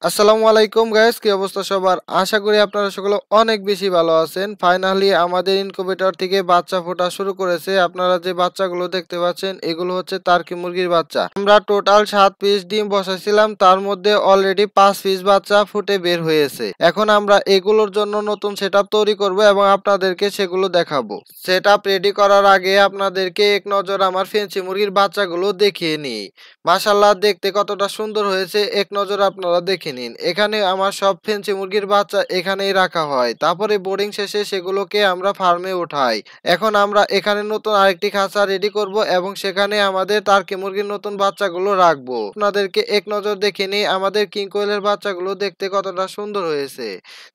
আসসালামু আলাইকুম গাইস, কি অবস্থা সবার? আশা করি আপনারা সকলে অনেক বেশি ভালো আছেন। ফাইনালি আমাদের ইনকিউবেটর থেকে বাচ্চা ফোটা শুরু করেছে। আপনারা যে বাচ্চাগুলো দেখতে পাচ্ছেন এগুলো হচ্ছে টার্কি মুরগির বাচ্চা। আমরা টোটাল 7 পিস ডিম বসাইছিলাম, তার মধ্যে অলরেডি 5 পিস বাচ্চা ফুটে বের হয়েছে। এখন আমরা এগুলোর জন্য নতুন সেটআপ তৈরি করব এবং আপনাদেরকে সেগুলো দেখাবো। সেটআপ রেডি করার আগে আপনাদেরকে এক নজর আমার ফেন্সি মুরগির বাচ্চাগুলো দেখিয়ে নিই। মাশাআল্লাহ, দেখতে কতটা সুন্দর হয়েছে এক নজর আপনারা দেখে নিন। এখানে আমার সব ফেন্সি মুরগির বাচ্চা এখানেই রাখা হয়, তারপরে বোর্ডিং শেষে সেগুলোকে আমরা ফার্মে উঠাই। এখন আমরা এখানে নতুন আরেকটি খাঁচা রেডি করব এবং সেখানে আমাদের টার্কি মুরগির নতুন বাচ্চাগুলো রাখবো। আপনাদেরকে এক নজর দেখে নিই আমাদের কিং কোয়েলের বাচ্চাগুলো দেখতে কতটা সুন্দর হয়েছে।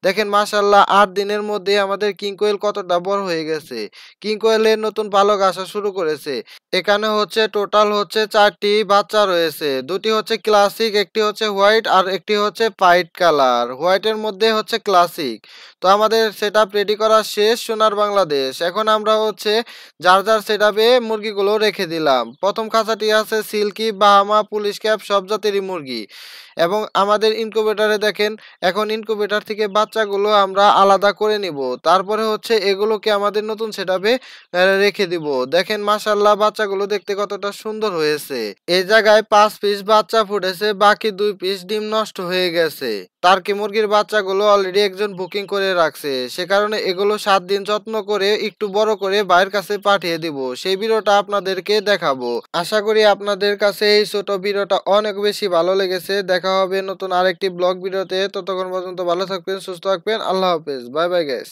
দেখেন মাশাআল্লাহ, 8 দিনের মধ্যে আমাদের কিং কোয়েল কতটা বড় হয়ে গেছে। কিং কোয়েলের নতুন পালক আসা শুরু করেছে। এখানে হচ্ছে টোটাল হচ্ছে 4টি বাচ্চা রয়েছে। 2টি হচ্ছে ক্লাসিক, একটি হচ্ছে হোয়াইট আর একটি হচ্ছে পাইট কালার। হোয়াইটের মধ্যে হচ্ছে ক্লাসিক। তো আমাদের সেটআপ রেডি করা শেষ সোনার বাংলাদেশ। এখন আমরা হচ্ছে যার সেটআপে মুরগিগুলো রেখে দিলাম। প্রথম খাঁচাটি আছে সিল্কি, বাহামা, পুলিশ ক্যাপ সব জাতেরই মুরগি। এবং আমাদের ইনকিউবেটরে দেখেন, এখন ইনকিউবেটর থেকে বাচ্চাগুলো আমরা আলাদা করে নিব। তারপরে হচ্ছে এগুলোকে আমাদের নতুন সেটআপে রেখে দিব। দেখেন মাশাআল্লাহ, বাচ্চাগুলো দেখতে কতটা সুন্দর হয়েছে। এই জায়গায় 5 পিস বাচ্চা ফুটেছে, বাকি 2 পিস ডিম নষ্ট হয়ে গেছে। টার্কি মুরগির বাচ্চাগুলো অলরেডি একজন বুকিং করে রাখছে, সে কারণে এগুলো 7 দিন যত্ন করে একটু বড় করে ভাইয়ের কাছে পাঠিয়ে দিব। সেই ভিডিওটা আপনাদেরকে দেখাবো। আশা করি আপনাদের কাছে এই ছোট ভিডিওটা অনেক বেশি ভালো লেগেছে। দেখা হবে নতুন আরেকটি ব্লগ ভিডিওতে। ততক্ষণ পর্যন্ত ভালো থাকবেন, সুস্থ থাকবেন। আল্লাহ হাফেজ, বাই বাই গাইস।